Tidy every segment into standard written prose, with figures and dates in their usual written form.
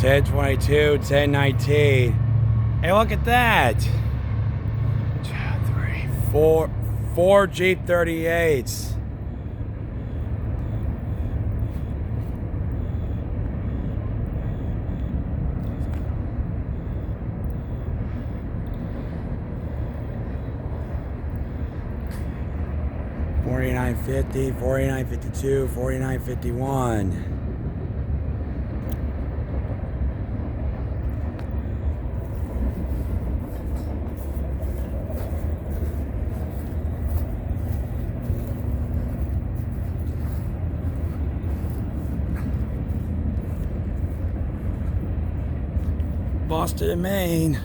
1022, 1019. Hey, look at that. 2, 3, 4 G38s. $49.50, $49.52, $49.51. Boston, Maine.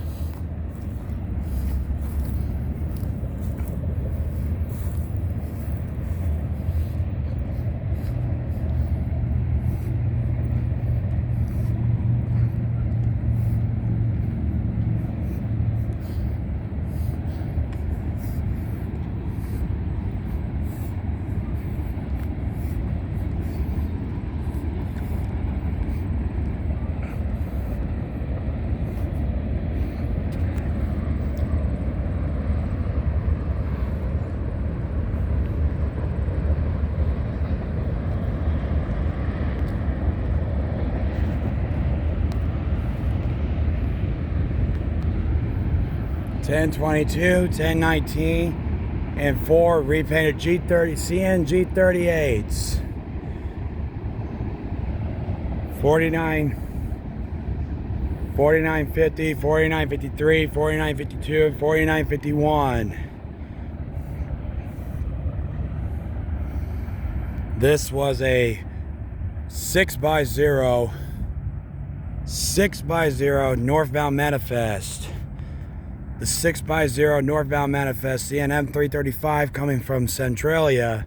$10.22, $10.19, and 4 repainted CN G38s. $49.50, $49.53, $49.52, and $49.51. This was a 6x0 Northbound Manifest. The 6x0 Northbound Manifest CN M335 coming from Centralia.